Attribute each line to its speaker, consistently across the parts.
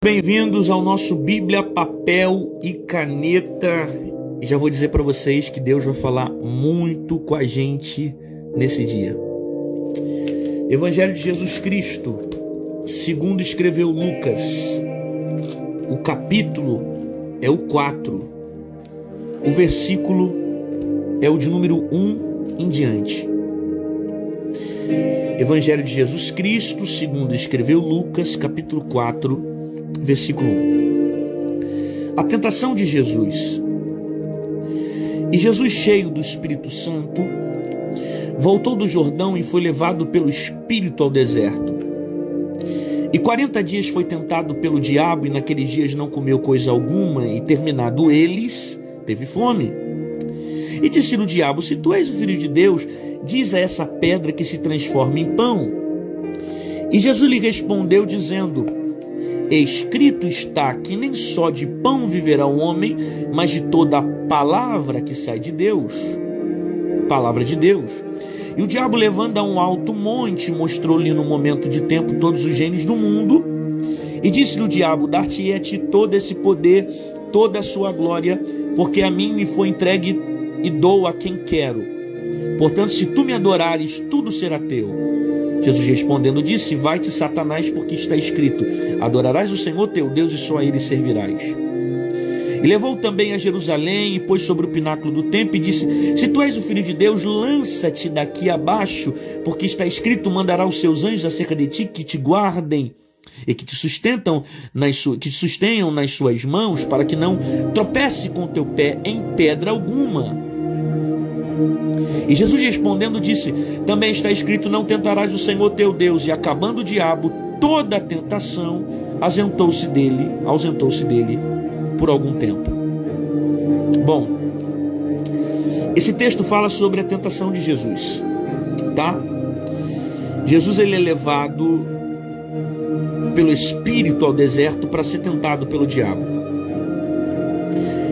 Speaker 1: Bem-vindos ao nosso Bíblia, papel e caneta. E já vou dizer para vocês que Deus vai falar muito com a gente nesse dia. Evangelho de Jesus Cristo, segundo escreveu Lucas. O capítulo é o 4. O versículo é o de número 1 em diante. Evangelho de Jesus Cristo, segundo escreveu Lucas, capítulo 4, versículo 1. A tentação de Jesus. E Jesus, cheio do Espírito Santo, voltou do Jordão e foi levado pelo Espírito ao deserto. E 40 dias foi tentado pelo diabo, e naqueles dias não comeu coisa alguma, e terminado eles, teve fome. E disse-lhe o diabo: se tu és o Filho de Deus, diz a essa pedra que se transforme em pão. E Jesus lhe respondeu dizendo: escrito está que nem só de pão viverá o homem, mas de toda a palavra que sai de Deus. Palavra de Deus. E o diabo, levando a um alto monte, mostrou-lhe no momento de tempo todos os reinos do mundo. E disse-lhe o diabo: dar-te-ei a ti todo esse poder, toda a sua glória, porque a mim me foi entregue e dou a quem quero. Portanto, se tu me adorares, tudo será teu. Jesus respondendo disse: vai-te, Satanás, porque está escrito: adorarás o Senhor teu Deus e só a ele servirás. E levou também a Jerusalém e pôs sobre o pináculo do templo e disse: se tu és o Filho de Deus, lança-te daqui abaixo, porque está escrito: mandará os seus anjos acerca de ti, que te guardem e que te sustentam sustenham nas suas mãos, para que não tropece com o teu pé em pedra alguma. E Jesus respondendo disse: também está escrito: não tentarás o Senhor teu Deus. E acabando o diabo toda a tentação, ausentou-se dele por algum tempo. Bom, esse texto fala sobre a tentação de Jesus, tá? Jesus, ele é levado pelo Espírito ao deserto para ser tentado pelo diabo.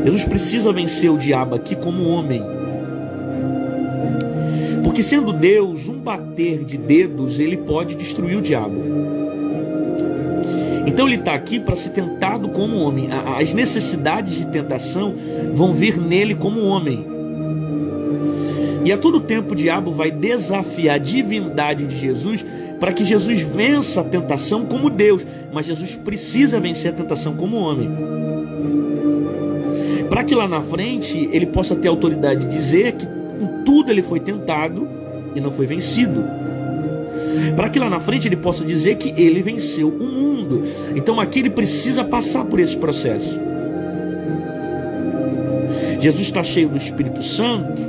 Speaker 1: Jesus precisa vencer o diabo aqui como homem, porque sendo Deus, um bater de dedos ele pode destruir o diabo. Então ele está aqui para ser tentado como homem. As necessidades de tentação vão vir nele como homem. E a todo tempo o diabo vai desafiar a divindade de Jesus para que Jesus vença a tentação como Deus. Mas Jesus precisa vencer a tentação como homem, para que lá na frente ele possa ter autoridade de dizer que em tudo ele foi tentado e não foi vencido, para que lá na frente ele possa dizer que ele venceu o mundo. Então aqui ele precisa passar por esse processo. Jesus está cheio do Espírito Santo,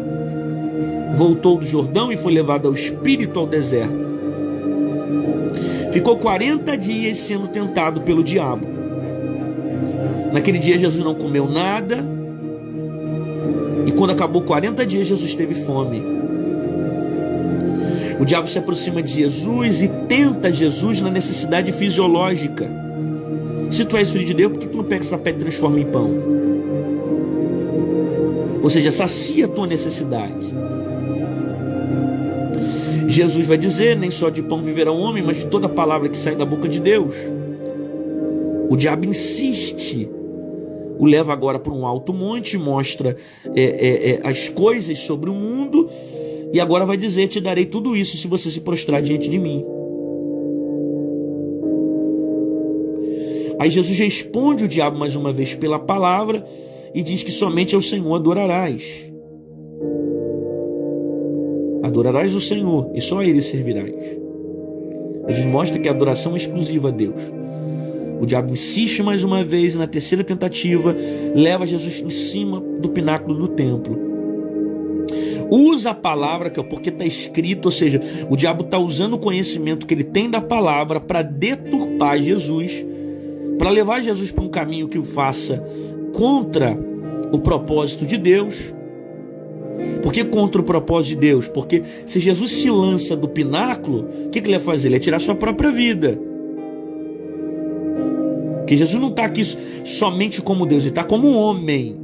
Speaker 1: voltou do Jordão e foi levado ao Espírito ao deserto. Ficou 40 dias sendo tentado pelo diabo. Naquele dia Jesus não comeu nada, e quando acabou 40 dias Jesus teve fome. O diabo se aproxima de Jesus e tenta Jesus na necessidade fisiológica. Se tu és filho de Deus, por que tu não pega essa pedra e transforma em pão? Ou seja, sacia a tua necessidade. Jesus vai dizer: nem só de pão viverá o homem, mas de toda a palavra que sai da boca de Deus. O diabo insiste, o leva agora para um alto monte, mostra as coisas sobre o mundo, e agora vai dizer: te darei tudo isso se você se prostrar diante de mim. Aí Jesus responde o diabo mais uma vez pela palavra e diz que somente ao Senhor adorarás. Adorarás o Senhor e só a ele servirás. Jesus mostra que a adoração é exclusiva a Deus. O diabo insiste mais uma vez, e na terceira tentativa leva Jesus em cima do pináculo do templo. Usa a palavra, que é porque está escrito, ou seja, o diabo está usando o conhecimento que ele tem da palavra para deturpar Jesus, para levar Jesus para um caminho que o faça contra o propósito de Deus. Por que contra o propósito de Deus? Porque se Jesus se lança do pináculo, o que ele vai fazer? Ele vai tirar sua própria vida. Porque Jesus não está aqui somente como Deus, ele está como homem.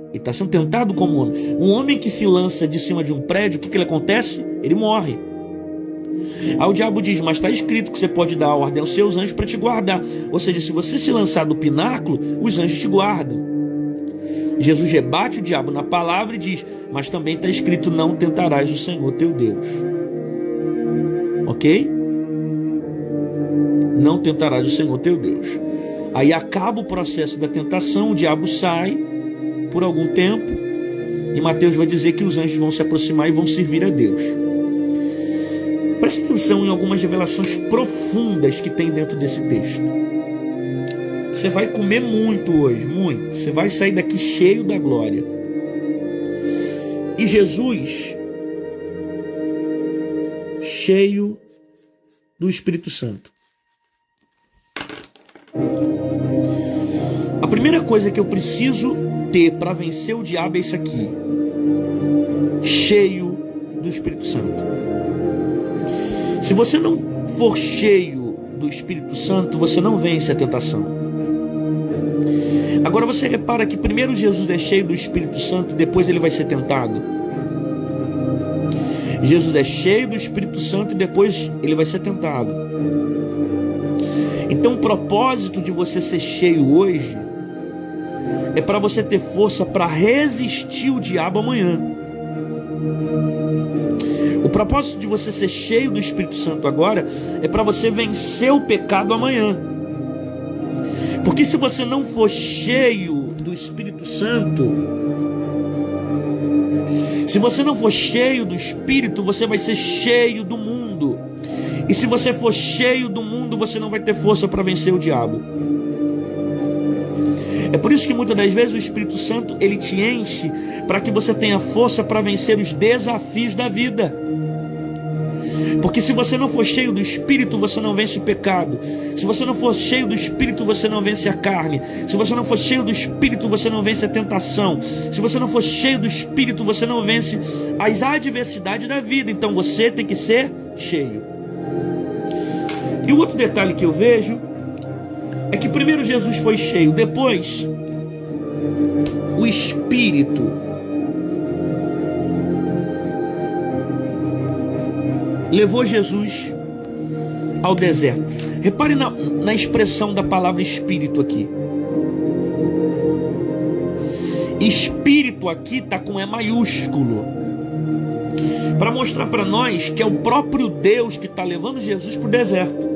Speaker 1: Ele está sendo tentado como homem. Um homem que se lança de cima de um prédio, o que ele acontece? Ele morre. Aí o diabo diz, mas está escrito que você pode dar ordem aos seus anjos para te guardar. Ou seja, se você se lançar do pináculo, os anjos te guardam. Jesus rebate o diabo na palavra e diz, mas também está escrito, não tentarás o Senhor teu Deus. Ok? Não tentarás o Senhor teu Deus. Aí acaba o processo da tentação, o diabo sai por algum tempo, e Mateus vai dizer que os anjos vão se aproximar e vão servir a Deus. Preste atenção em algumas revelações profundas que tem dentro desse texto. Você vai comer muito hoje, muito. Você vai sair daqui cheio da glória. E Jesus, cheio do Espírito Santo. A primeira coisa que eu preciso ter para vencer o diabo é isso aqui: cheio do Espírito Santo. Se você não for cheio do Espírito Santo, você não vence a tentação. Agora você repara que primeiro Jesus é cheio do Espírito Santo, depois ele vai ser tentado. Jesus é cheio do Espírito Santo e depois ele vai ser tentado. Então o propósito de você ser cheio hoje é para você ter força para resistir o diabo amanhã. O propósito de você ser cheio do Espírito Santo agora é para você vencer o pecado amanhã. Porque se você não for cheio do Espírito Santo, se você não for cheio do Espírito, você vai ser cheio do mundo. E se você for cheio do mundo, você não vai ter força para vencer o diabo. É por isso que muitas das vezes o Espírito Santo, ele te enche para que você tenha força para vencer os desafios da vida. Porque se você não for cheio do Espírito, você não vence o pecado. Se você não for cheio do Espírito, você não vence a carne. Se você não for cheio do Espírito, você não vence a tentação. Se você não for cheio do Espírito, você não vence as adversidades da vida. Então você tem que ser cheio. E o outro detalhe que eu vejo é que primeiro Jesus foi cheio, depois o Espírito levou Jesus ao deserto. Repare na expressão da palavra Espírito aqui. Espírito aqui está com E maiúsculo, para mostrar para nós que é o próprio Deus que está levando Jesus para o deserto.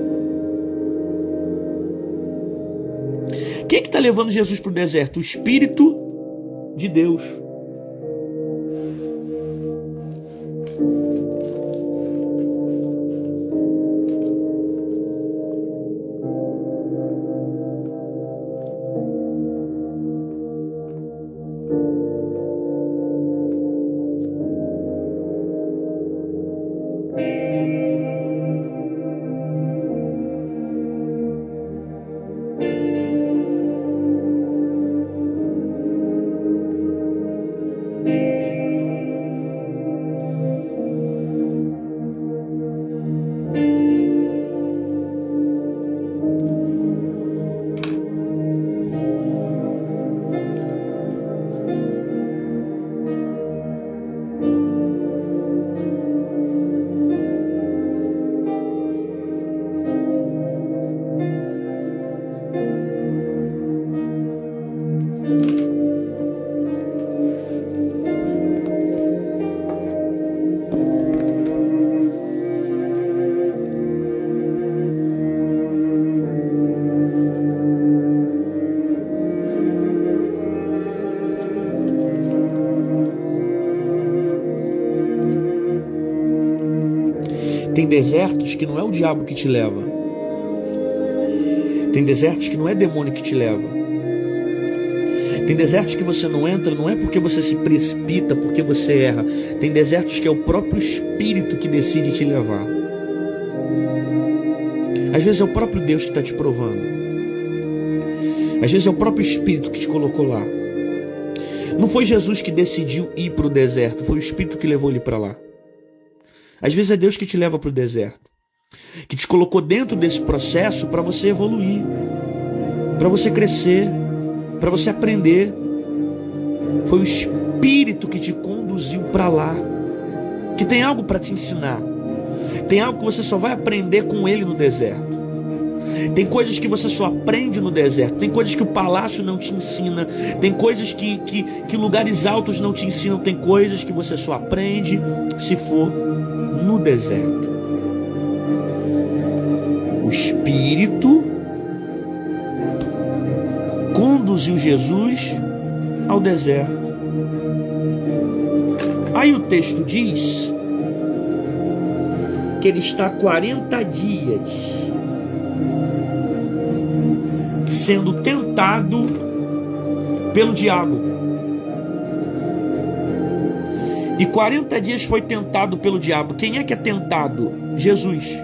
Speaker 1: Quem é que está levando Jesus para o deserto? O Espírito de Deus. Tem desertos que não é o diabo que te leva. Tem desertos que não é demônio que te leva. Tem desertos que você não entra, não é porque você se precipita, porque você erra. Tem desertos que é o próprio Espírito que decide te levar. Às vezes é o próprio Deus que está te provando. Às vezes é o próprio Espírito que te colocou lá. Não foi Jesus que decidiu ir para o deserto, foi o Espírito que levou ele para lá. Às vezes é Deus que te leva para o deserto, que te colocou dentro desse processo para você evoluir, para você crescer, para você aprender. Foi o Espírito que te conduziu para lá, que tem algo para te ensinar, Tem algo que você só vai aprender com ele no deserto. Tem coisas que você só aprende no deserto. Tem coisas que o palácio não te ensina. Tem coisas que lugares altos não te ensinam. Tem coisas que você só aprende se for no deserto. O Espírito conduziu Jesus ao deserto. Aí o texto diz que ele está 40 dias sendo tentado pelo diabo. E 40 dias foi tentado pelo diabo. Quem é que é tentado? Jesus.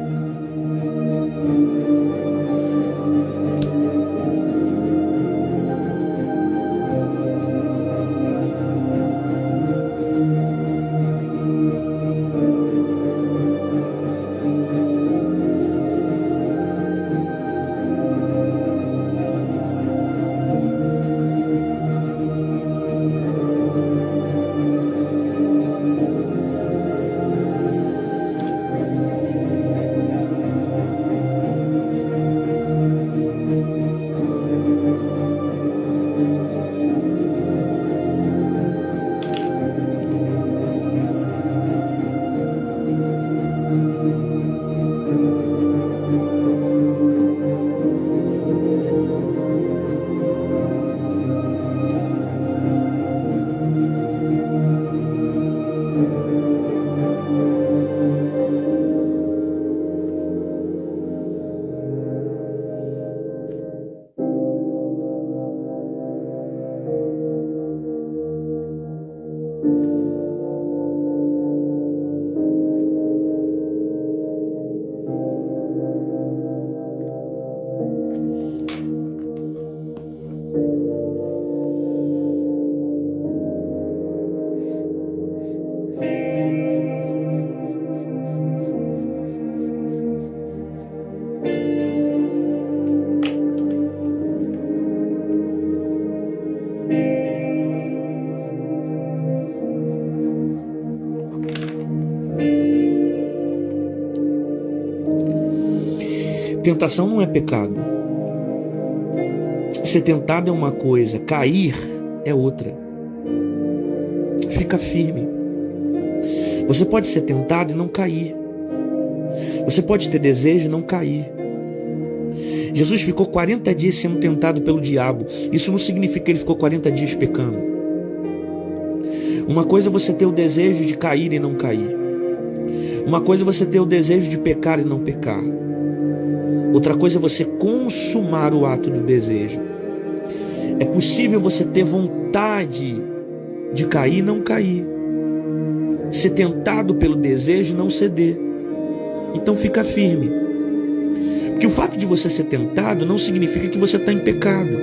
Speaker 1: Tentação não é pecado. Ser tentado é uma coisa, cair é outra. Fica firme. Você pode ser tentado e não cair. Você pode ter desejo e não cair. Jesus ficou 40 dias sendo tentado pelo diabo. Isso não significa que ele ficou 40 dias pecando. Uma coisa é você ter o desejo de cair e não cair. Uma coisa é você ter o desejo de pecar e não pecar. Outra coisa é você consumar o ato do desejo. É possível você ter vontade de cair e não cair. Ser tentado pelo desejo e não ceder. Então fica firme. Porque o fato de você ser tentado não significa que você está em pecado.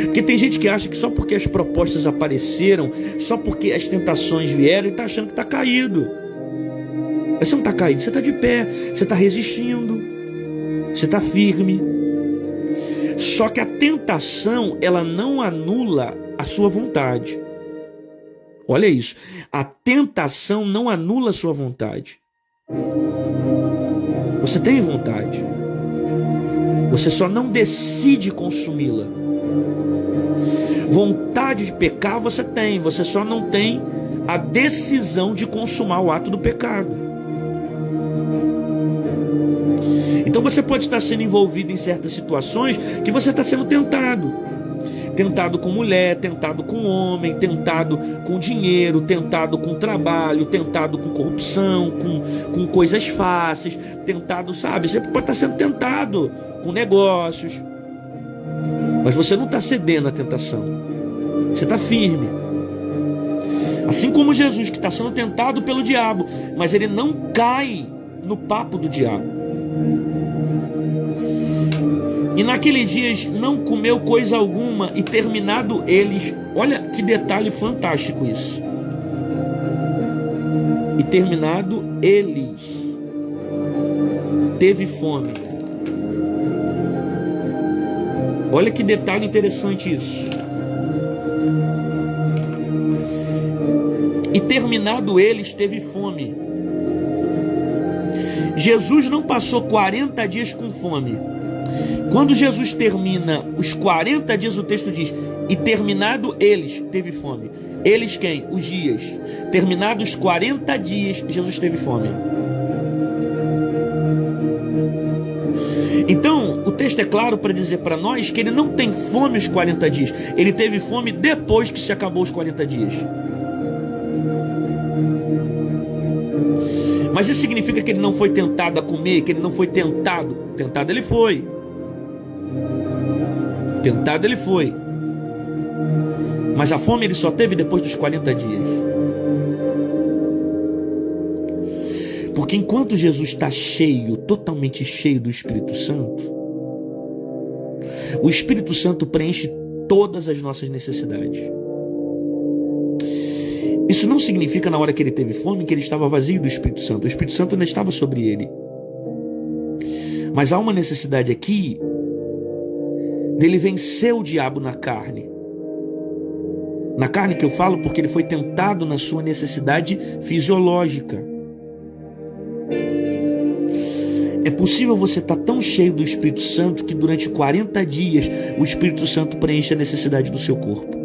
Speaker 1: Porque tem gente que acha que só porque as propostas apareceram, só porque as tentações vieram, ele está achando que está caído. Mas você não está caído, você está de pé, você está resistindo. Você está firme. Só que a tentação, ela não anula a sua vontade. Olha isso. A tentação não anula a sua vontade. Você tem vontade. Você só não decide consumi-la. Vontade de pecar você tem. Você só não tem a decisão de consumar o ato do pecado. Então você pode estar sendo envolvido em certas situações que você está sendo tentado. Tentado com mulher, tentado com homem, tentado com dinheiro, tentado com trabalho, tentado com corrupção, com coisas fáceis, tentado, sabe? Você pode estar sendo tentado com negócios. Mas você não está cedendo à tentação. Você está firme. Assim como Jesus, que está sendo tentado pelo diabo, mas ele não cai no papo do diabo. E naqueles dias não comeu coisa alguma, e terminado eles, olha que detalhe fantástico isso. E terminado eles, teve fome. Olha que detalhe interessante isso. E terminado eles, teve fome. Jesus não passou 40 dias com fome. Quando Jesus termina os 40 dias, o texto diz: e terminado eles, teve fome. Eles quem? Os dias. Terminados os 40 dias, Jesus teve fome. Então, o texto é claro para dizer para nós que ele não tem fome os 40 dias. Ele teve fome depois que se acabou os 40 dias. Mas isso significa que ele não foi tentado a comer, que ele não foi tentado. Tentado ele foi. Tentado ele foi. Mas a fome ele só teve depois dos 40 dias. Porque enquanto Jesus está cheio, totalmente cheio do Espírito Santo, o Espírito Santo preenche todas as nossas necessidades. Isso não significa na hora que ele teve fome que ele estava vazio do Espírito Santo. O Espírito Santo ainda estava sobre ele. Mas há uma necessidade aqui dele vencer o diabo na carne. Na carne que eu falo porque ele foi tentado na sua necessidade fisiológica. É possível você estar tão cheio do Espírito Santo que durante 40 dias o Espírito Santo preenche a necessidade do seu corpo.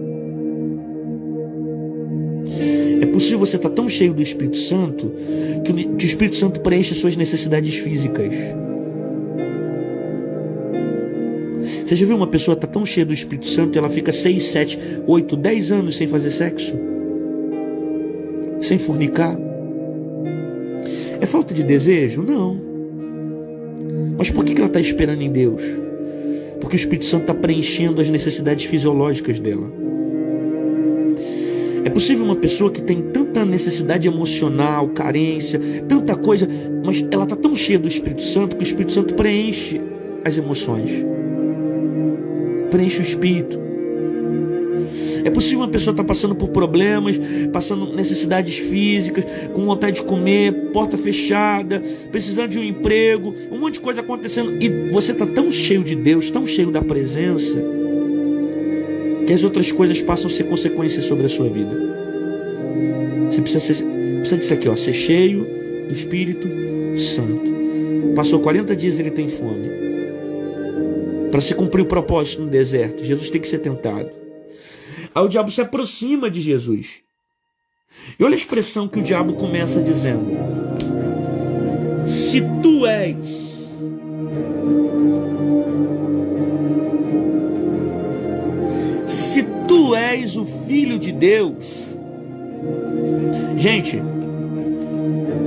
Speaker 1: É possível você estar tão cheio do Espírito Santo que o Espírito Santo preenche as suas necessidades físicas. Você já viu uma pessoa estar tão cheia do Espírito Santo e ela fica 6, 7, 8, 10 anos sem fazer sexo? Sem fornicar? É falta de desejo? Não. Mas por que ela está esperando em Deus? Porque o Espírito Santo está preenchendo as necessidades fisiológicas dela. É possível uma pessoa que tem tanta necessidade emocional, carência, tanta coisa, mas ela está tão cheia do Espírito Santo que o Espírito Santo preenche as emoções, preenche o espírito. É possível uma pessoa estar passando por problemas, passando necessidades físicas, com vontade de comer, porta fechada, precisando de um emprego, um monte de coisa acontecendo, e você está tão cheio de Deus, tão cheio da presença, que as outras coisas passam a ser consequências sobre a sua vida. Você precisa disso aqui, ó, ser cheio do Espírito Santo. Passou 40 dias e ele tem fome. Para se cumprir o propósito no deserto, Jesus tem que ser tentado. Aí o diabo se aproxima de Jesus. E olha a expressão que o diabo começa dizendo: se tu és o Filho de Deus. Gente,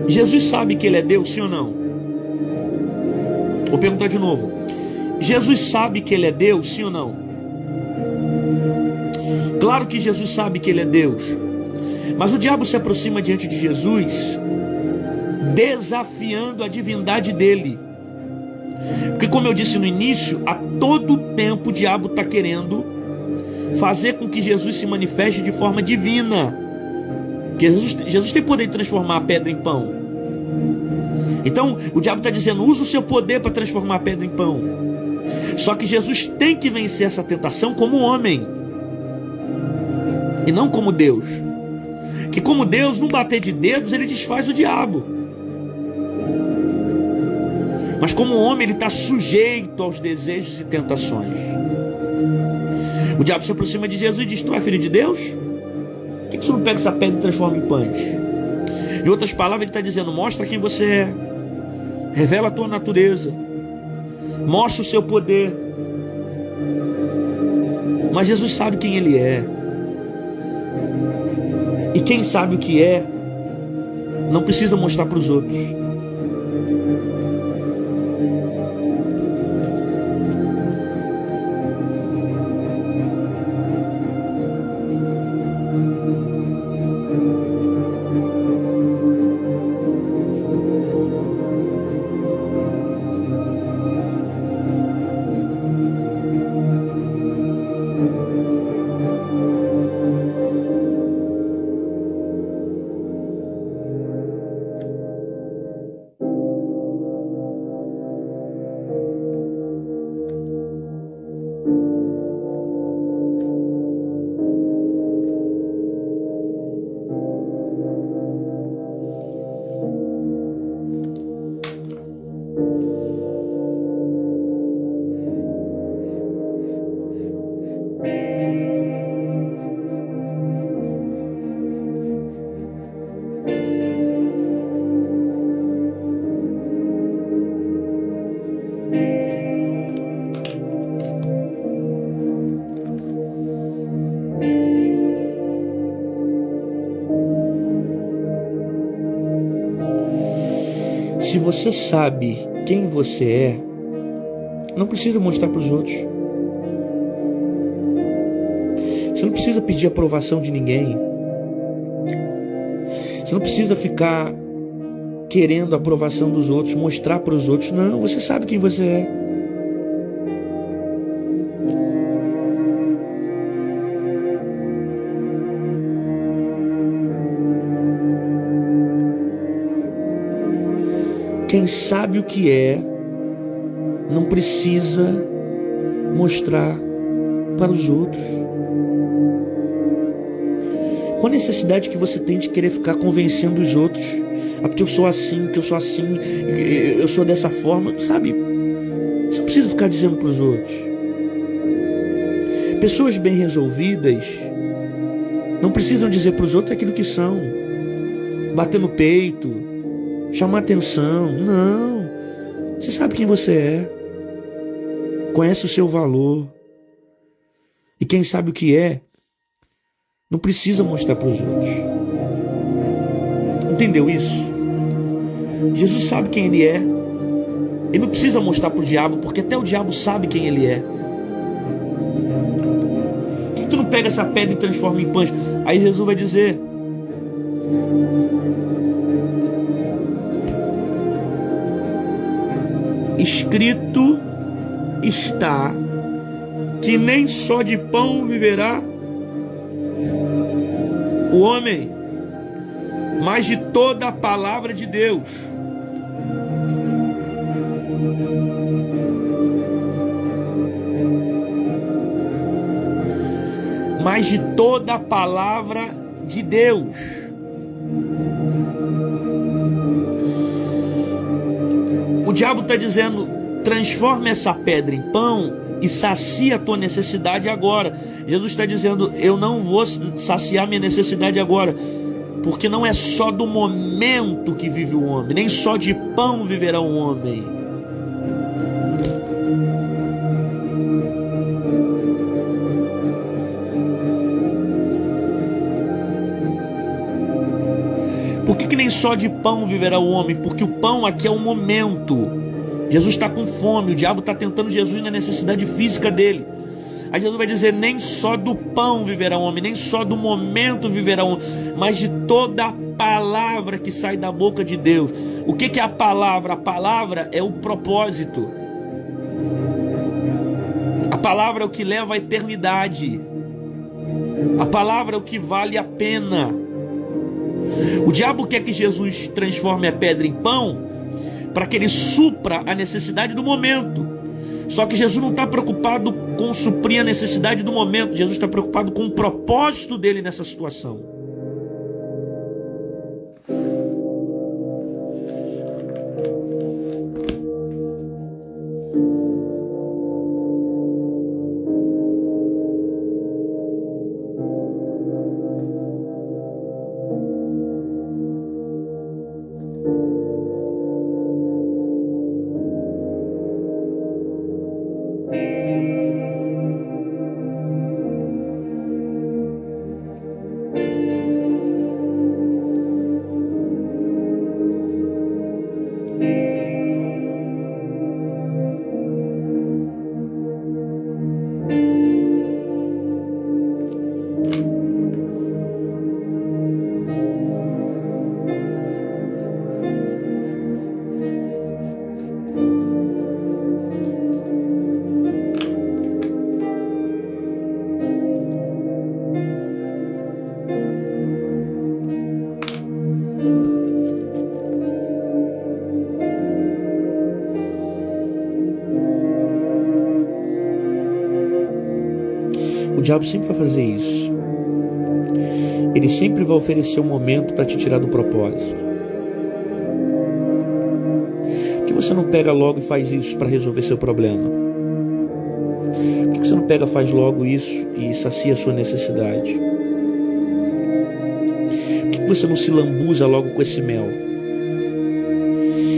Speaker 1: Jesus sabe que ele é Deus, sim ou não? Vou perguntar de novo. Jesus sabe que ele é Deus, sim ou não? Claro que Jesus sabe que ele é Deus. Mas o diabo se aproxima diante de Jesus, desafiando a divindade dele. Porque, como eu disse no início, a todo tempo o diabo está querendo fazer com que Jesus se manifeste de forma divina. Porque Jesus tem poder de transformar a pedra em pão. Então o diabo está dizendo: usa o seu poder para transformar a pedra em pão. Só que Jesus tem que vencer essa tentação como homem, e não como Deus. Que como Deus, num bater de dedos, ele desfaz o diabo. Mas como homem, ele está sujeito aos desejos e tentações. O diabo se aproxima de Jesus e diz: tu é filho de Deus? Por que você não pega essa pedra e transforma em pães? Em outras palavras, ele está dizendo: mostra quem você é, revela a tua natureza, mostra o seu poder. Mas Jesus sabe quem ele é. E quem sabe o que é, não precisa mostrar para os outros. Se você sabe quem você é, não precisa mostrar para os outros. Você não precisa pedir aprovação de ninguém. Você não precisa ficar querendo a aprovação dos outros, mostrar para os outros. Não, você sabe quem você é. Quem sabe o que é, não precisa mostrar para os outros. Qual a necessidade que você tem de querer ficar convencendo os outros? Ah, porque eu sou assim, que eu sou assim, eu sou dessa forma, sabe? Você não precisa ficar dizendo para os outros. Pessoas bem resolvidas não precisam dizer para os outros aquilo que são. Bater no peito, chamar atenção. Não. Você sabe quem você é. Conhece o seu valor. E quem sabe o que é, não precisa mostrar para os outros. Entendeu isso? Jesus sabe quem ele é. Ele não precisa mostrar para o diabo, porque até o diabo sabe quem ele é. Por que tu não pega essa pedra e transforma em pães? Aí Jesus vai dizer: escrito está que nem só de pão viverá o homem, mas de toda a palavra de Deus. Mas de toda a palavra de Deus. O diabo está dizendo: transforma essa pedra em pão e sacia a tua necessidade agora. Jesus está dizendo: eu não vou saciar minha necessidade agora, porque não é só do momento que vive o homem, nem só de pão viverá o homem. Por que nem só de pão viverá o homem? Porque o pão aqui é um momento. Jesus está com fome, o diabo está tentando Jesus na necessidade física dele. Aí Jesus vai dizer: nem só do pão viverá o homem, nem só do momento viverá o homem, mas de toda a palavra que sai da boca de Deus. O que é a palavra? A palavra é o propósito. A palavra é o que leva à eternidade. A palavra é o que vale a pena. O diabo quer que Jesus transforme a pedra em pão para que ele supra a necessidade do momento. Só que Jesus não está preocupado com suprir a necessidade do momento. Jesus está preocupado com o propósito dele nessa situação. O diabo sempre vai fazer isso. Ele sempre vai oferecer um momento para te tirar do propósito. Por que você não pega logo e faz isso para resolver seu problema? Por que você não pega, faz logo isso e sacia a sua necessidade? Por que você não se lambuza logo com esse mel?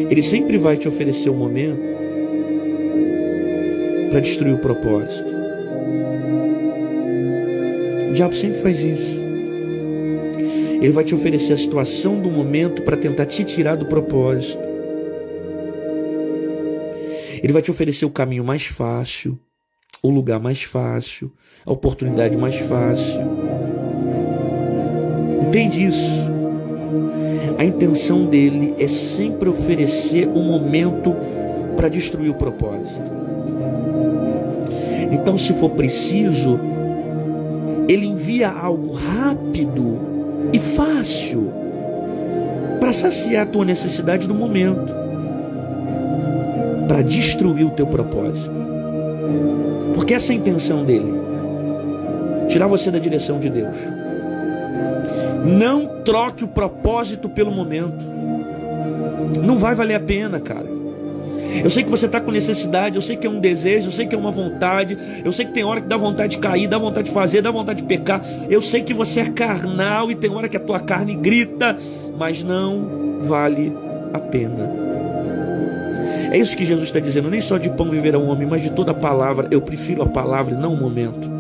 Speaker 1: Ele sempre vai te oferecer um momento para destruir o propósito. O diabo sempre faz isso. Ele vai te oferecer a situação do momento para tentar te tirar do propósito. Ele vai te oferecer o caminho mais fácil, o lugar mais fácil, a oportunidade mais fácil. Entende isso? A intenção dele é sempre oferecer um momento para destruir o propósito. Então, se for preciso, ele envia algo rápido e fácil para saciar a tua necessidade do momento, para destruir o teu propósito. Porque essa é a intenção dele, tirar você da direção de Deus. Não troque o propósito pelo momento. Não vai valer a pena, cara. Eu sei que você está com necessidade, eu sei que é um desejo, eu sei que é uma vontade, eu sei que tem hora que dá vontade de cair, dá vontade de fazer, dá vontade de pecar. Eu sei que você é carnal e tem hora que a tua carne grita, mas não vale a pena. É isso que Jesus está dizendo, nem só de pão viverá o homem, mas de toda a palavra. Eu prefiro a palavra e não o momento.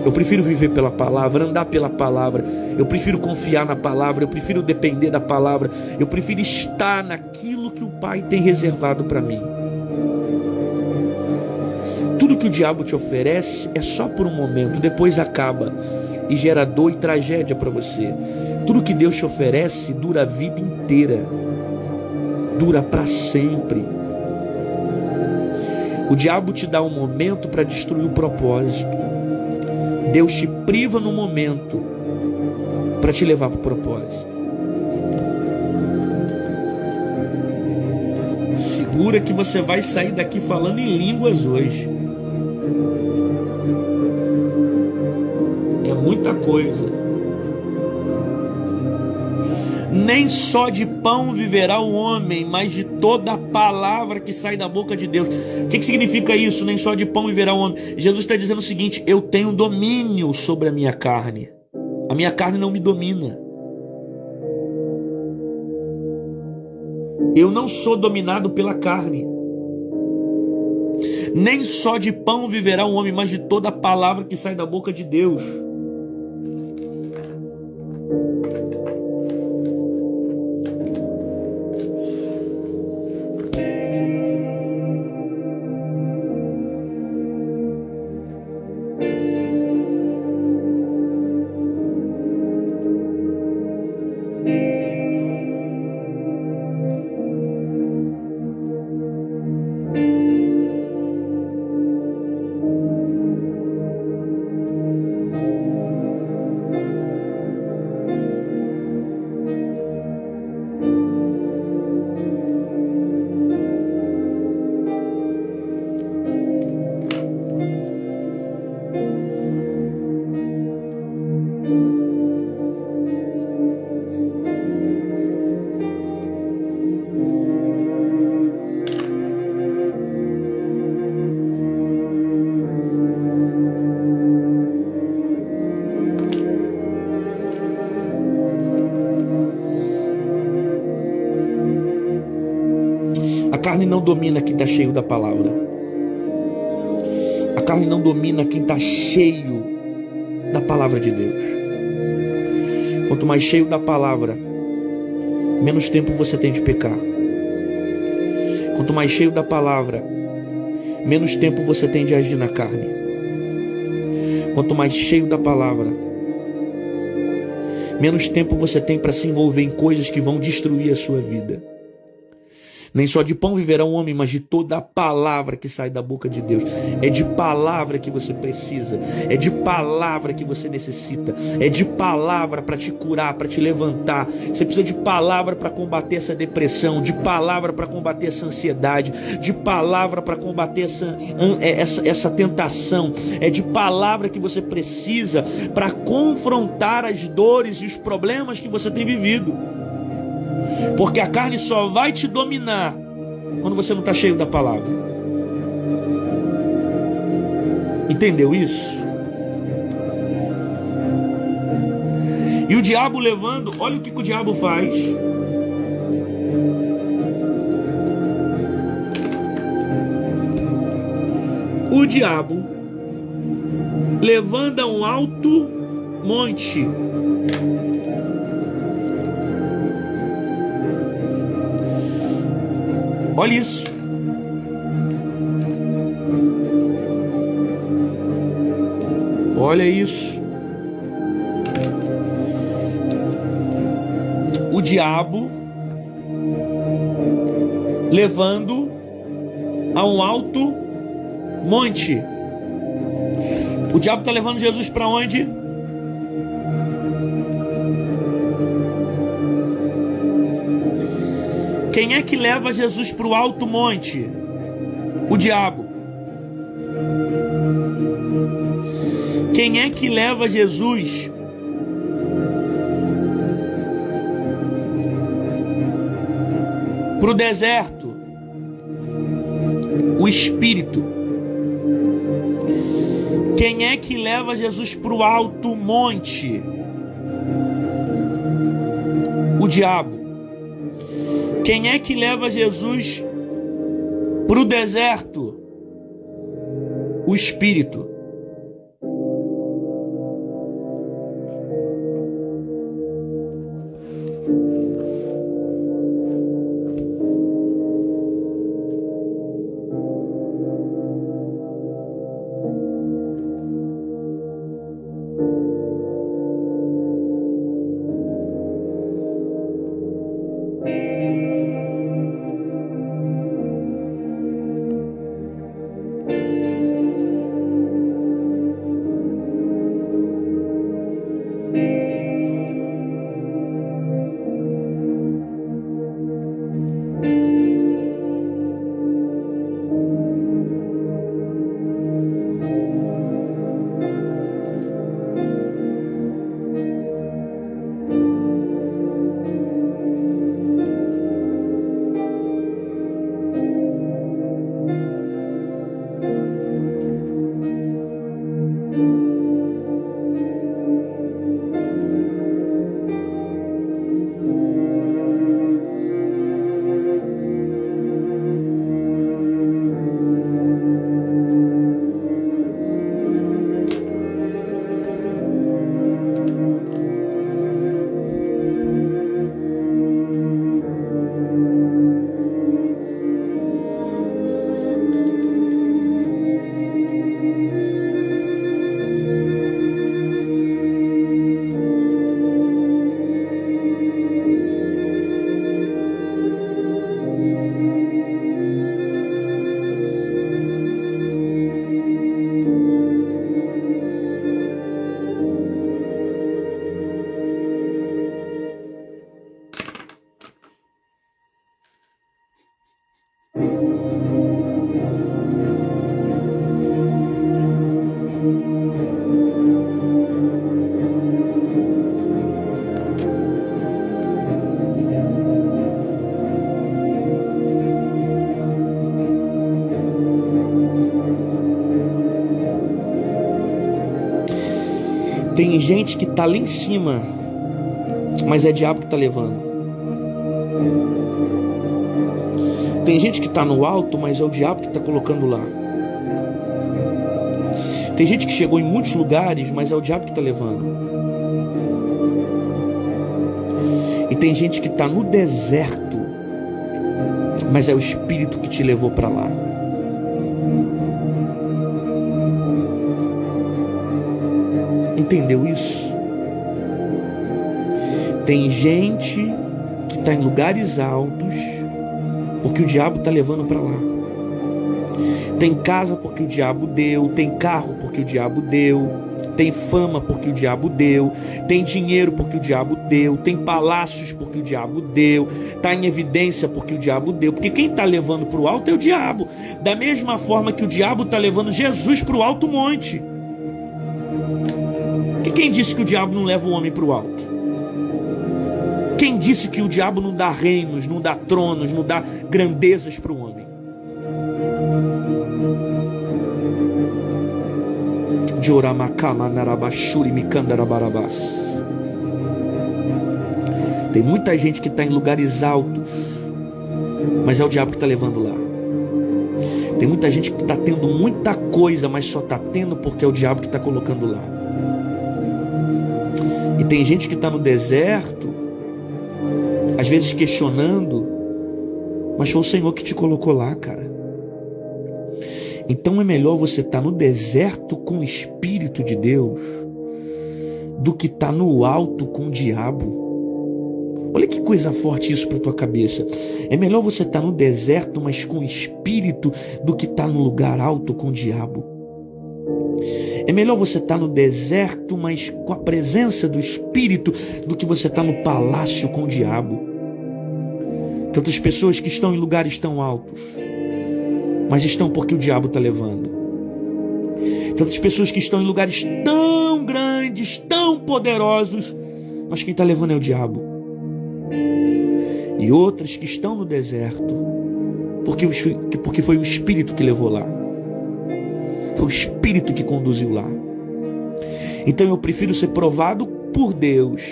Speaker 1: Eu prefiro viver pela palavra, andar pela palavra. Eu prefiro confiar na palavra, eu prefiro depender da palavra. Eu prefiro estar naquilo que o Pai tem reservado para mim. Tudo que o diabo te oferece é só por um momento, depois acaba e gera dor e tragédia para você. Tudo que Deus te oferece dura a vida inteira, dura para sempre. O diabo te dá um momento para destruir o propósito. Deus te priva no momento para te levar para o propósito. Segura que você vai sair daqui falando em línguas hoje. É muita coisa. Nem só de pão viverá o homem, mas de toda a palavra que sai da boca de Deus. O que significa isso? Nem só de pão viverá o homem. Jesus está dizendo o seguinte: eu tenho domínio sobre a minha carne. A minha carne não me domina. Eu não sou dominado pela carne. Nem só de pão viverá o homem, mas de toda a palavra que sai da boca de Deus. A carne não domina quem está cheio da palavra. A carne não domina quem está cheio da palavra de Deus. Quanto mais cheio da palavra, menos tempo você tem de pecar. Quanto mais cheio da palavra, menos tempo você tem de agir na carne. Quanto mais cheio da palavra, menos tempo você tem para se envolver em coisas que vão destruir a sua vida. Nem só de pão viverá o homem, mas de toda a palavra que sai da boca de Deus. É de palavra que você precisa, é de palavra que você necessita, é de palavra para te curar, para te levantar. Você precisa de palavra para combater essa depressão, de palavra para combater essa ansiedade, de palavra para combater essa tentação. É de palavra que você precisa para confrontar as dores e os problemas que você tem vivido. Porque a carne só vai te dominar quando você não está cheio da palavra. Entendeu isso? E o diabo levando, olha o que o diabo faz. O diabo levando a um alto monte. Olha isso. Olha isso. O diabo levando a um alto monte. O diabo está levando Jesus para onde? Quem é que leva Jesus para o alto monte? O diabo. Quem é que leva Jesus para o deserto? O Espírito. Quem é que leva Jesus para o alto monte? O diabo. Quem é que leva Jesus para o deserto? O Espírito. Tem gente que está lá em cima, mas é diabo que está levando. Tem gente que está no alto, mas é o diabo que está colocando lá. Tem gente que chegou em muitos lugares, mas é o diabo que está levando. E tem gente que está no deserto, mas é o Espírito que te levou para lá. Entendeu isso? Tem gente que está em lugares altos porque o diabo está levando para lá. Tem casa porque o diabo deu, tem carro porque o diabo deu, tem fama porque o diabo deu, tem dinheiro porque o diabo deu, tem palácios porque o diabo deu, está em evidência porque o diabo deu, porque quem está levando para o alto é o diabo, da mesma forma que o diabo está levando Jesus para o alto monte. Quem disse que o diabo não leva o homem para o alto? Quem disse que o diabo não dá reinos, não dá tronos, não dá grandezas para o homem? Tem muita gente que está em lugares altos, mas é o diabo que está levando lá. Tem muita gente que está tendo muita coisa, mas só está tendo porque é o diabo que está colocando lá. E tem gente que está no deserto, às vezes questionando, mas foi o Senhor que te colocou lá, cara. Então é melhor você estar no deserto com o Espírito de Deus do que estar no alto com o diabo. Olha que coisa forte isso para tua cabeça. É melhor você estar no deserto, mas com o Espírito, do que estar no lugar alto com o diabo. É melhor você estar no deserto, mas com a presença do Espírito, do que você estar no palácio com o diabo. Tantas pessoas que estão em lugares tão altos, mas estão porque o diabo está levando. Tantas pessoas que estão em lugares tão grandes, tão poderosos, mas quem está levando é o diabo. E outras que estão no deserto, porque foi o Espírito que levou lá. Foi o Espírito que conduziu lá. Então eu prefiro ser provado por Deus,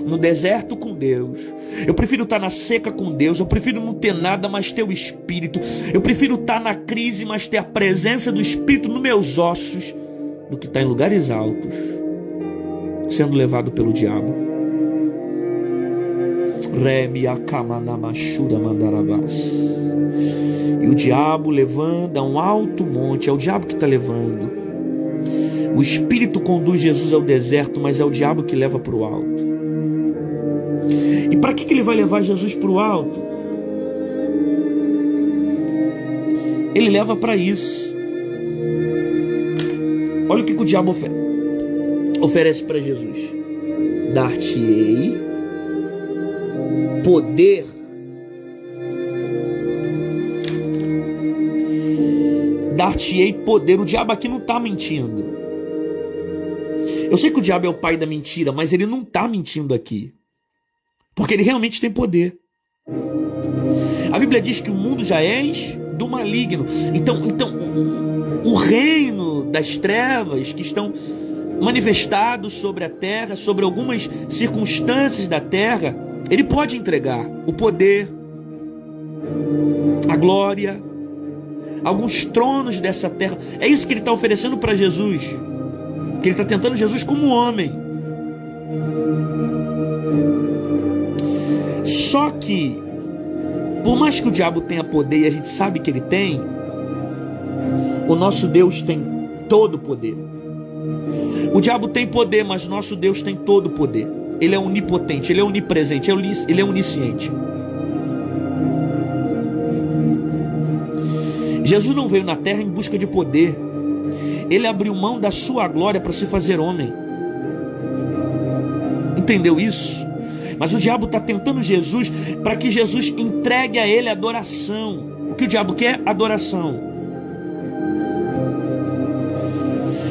Speaker 1: no deserto com Deus. Eu prefiro estar na seca com Deus. Eu prefiro não ter nada, mas ter o Espírito. Eu prefiro estar na crise, mas ter a presença do Espírito nos meus ossos, do que estar em lugares altos, sendo levado pelo diabo. E o diabo levando a um alto monte. É o diabo que está levando. O Espírito conduz Jesus ao deserto, mas é o diabo que leva para o alto. E para que ele vai levar Jesus para o alto? Ele leva para isso. Olha o que o diabo oferece para Jesus: dar-te-ei poder dar-te-ei poder. O diabo aqui não está mentindo. Eu sei que o diabo é o pai da mentira, mas ele não está mentindo aqui, porque ele realmente tem poder. A Bíblia diz que o mundo já és do maligno. Então o reino das trevas que estão manifestados sobre a terra, sobre algumas circunstâncias da terra, ele pode entregar o poder, a glória, alguns tronos dessa terra. É isso que ele está oferecendo para Jesus, que ele está tentando Jesus como homem. Só que, por mais que o diabo tenha poder, e a gente sabe que ele tem, o nosso Deus tem todo o poder. O diabo tem poder, mas nosso Deus tem todo o poder. Ele é onipotente, ele é onipresente, ele é onisciente. Jesus não veio na terra em busca de poder. Ele abriu mão da sua glória para se fazer homem. Entendeu isso? Mas o diabo está tentando Jesus para que Jesus entregue a ele adoração. O que o diabo quer? Adoração.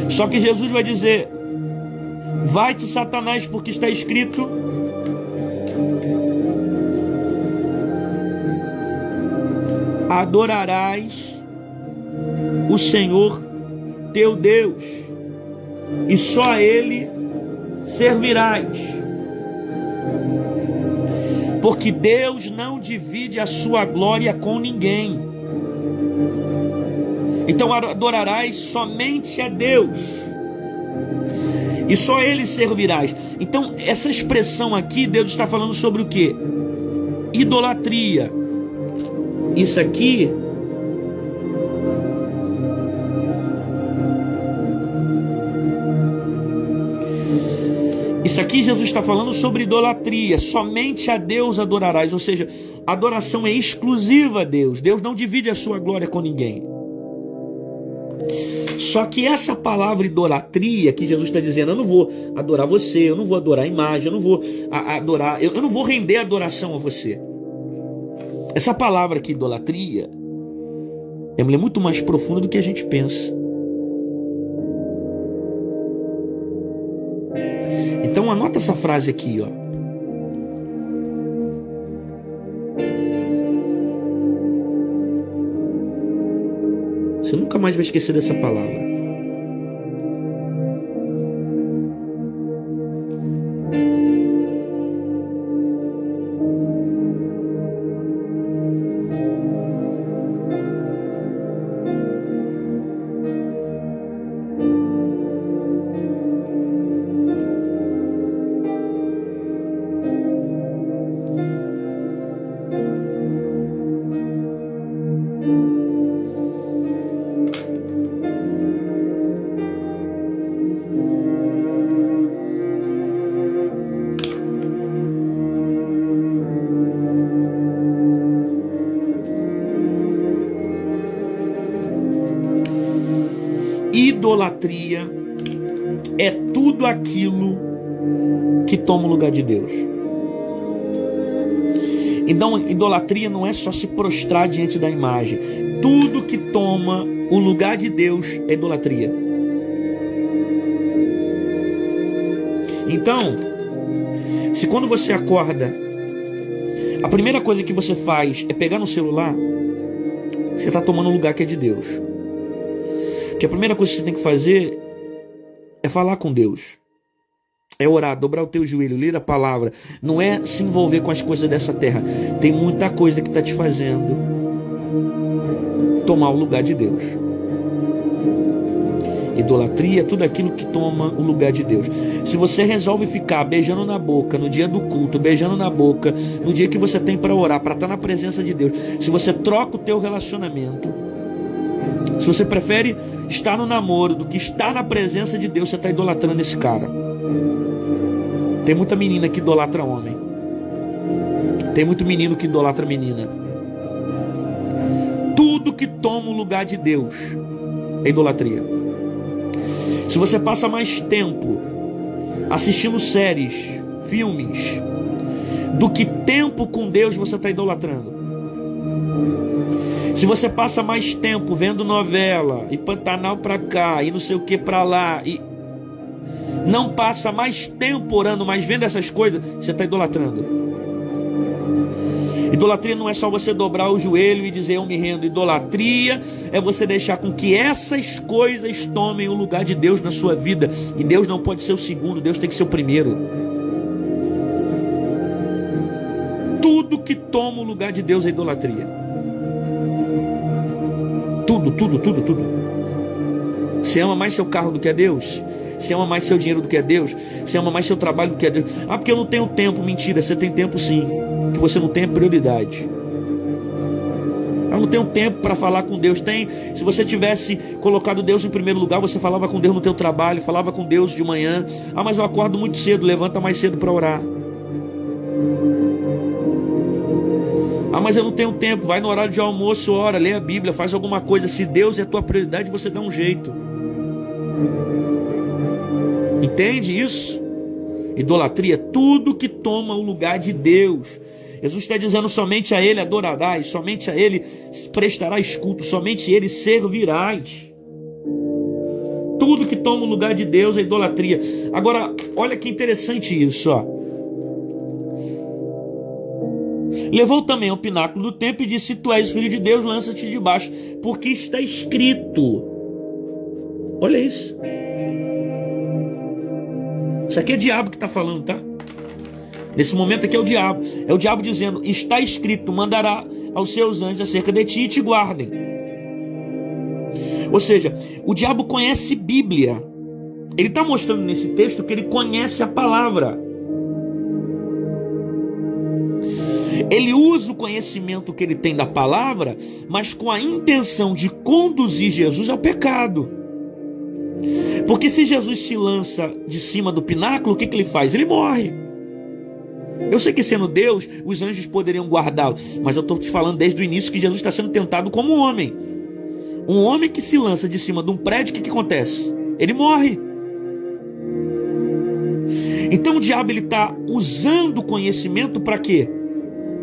Speaker 1: Só que Jesus vai dizer: vai-te, Satanás, porque está escrito: adorarás o Senhor teu Deus, e só a Ele servirás. Porque Deus não divide a sua glória com ninguém. Então adorarás somente a Deus, e só a Ele servirás. Então essa expressão aqui, Deus está falando sobre o quê? Idolatria. Isso aqui Jesus está falando sobre idolatria. Somente a Deus adorarás. Ou seja, a adoração é exclusiva a Deus. Deus não divide a sua glória com ninguém. Só que essa palavra idolatria que Jesus está dizendo: eu não vou adorar você, eu não vou adorar a imagem, eu não vou adorar, eu não vou render adoração a você. Essa palavra aqui, idolatria, é muito mais profunda do que a gente pensa. Então anota essa frase aqui, ó. Você nunca mais vai esquecer dessa palavra. idolatria é tudo aquilo que toma o lugar de Deus. Então, idolatria não é só se prostrar diante da imagem. Tudo que toma o lugar de Deus é idolatria. Então, se quando você acorda, a primeira coisa que você faz é pegar no celular, você está tomando um lugar que é de Deus. Porque a primeira coisa que você tem que fazer é falar com Deus. É orar, dobrar o teu joelho, ler a palavra. Não é se envolver com as coisas dessa terra. Tem muita coisa que está te fazendo tomar o lugar de Deus. Idolatria é tudo aquilo que toma o lugar de Deus. Se você resolve ficar beijando na boca no dia do culto, beijando na boca no dia que você tem para orar, para estar na presença de Deus, se você troca o teu relacionamento, se você prefere estar no namoro do que estar na presença de Deus, você está idolatrando esse cara. Tem muita menina que idolatra homem. Tem muito menino que idolatra menina. Tudo que toma o lugar de Deus é idolatria. Se você passa mais tempo assistindo séries, filmes, do que tempo com Deus, você está idolatrando. Se você passa mais tempo vendo novela e Pantanal para cá e não sei o que para lá e não passa mais tempo orando, mas vendo essas coisas, você está idolatrando. Idolatria não é só você dobrar o joelho e dizer eu me rendo. Idolatria é você deixar com que essas coisas tomem o lugar de Deus na sua vida. E Deus não pode ser o segundo, Deus tem que ser o primeiro. Tudo que toma o lugar de Deus é idolatria. Tudo. Você ama mais seu carro do que a Deus? Você ama mais seu dinheiro do que a Deus? Você ama mais seu trabalho do que a Deus? Ah, porque eu não tenho tempo. Mentira, você tem tempo sim. O que você não tem é prioridade. Eu não tenho tempo para falar com Deus. Tem. Se você tivesse colocado Deus em primeiro lugar, você falava com Deus no teu trabalho, falava com Deus de manhã. Ah, mas eu acordo muito cedo, levanta mais cedo para orar. Ah, mas eu não tenho tempo. Vai no horário de almoço, ora, lê a Bíblia, faz alguma coisa. Se Deus é a tua prioridade, você dá um jeito. Entende isso? Idolatria, tudo que toma o lugar de Deus. Jesus está dizendo: somente a Ele adorarás, somente a Ele prestarás culto, somente Ele servirás. Tudo que toma o lugar de Deus é idolatria. Agora, olha que interessante isso, ó. Levou também ao pináculo do templo e disse: se tu és filho de Deus, lança-te debaixo, porque está escrito. Olha isso. Isso aqui é o diabo que está falando, tá? Nesse momento aqui é o diabo. É o diabo dizendo: está escrito, mandará aos seus anjos acerca de ti e te guardem. Ou seja, o diabo conhece Bíblia. Ele está mostrando nesse texto que ele conhece a palavra. Ele usa o conhecimento que ele tem da palavra, mas com a intenção de conduzir Jesus ao pecado. Porque se Jesus se lança de cima do pináculo, o que ele faz? Ele morre. Eu sei que sendo Deus, os anjos poderiam guardá-lo, mas eu estou te falando desde o início que Jesus está sendo tentado como um homem. Um homem que se lança de cima de um prédio, o que acontece? Ele morre. Então o diabo está usando o conhecimento para quê?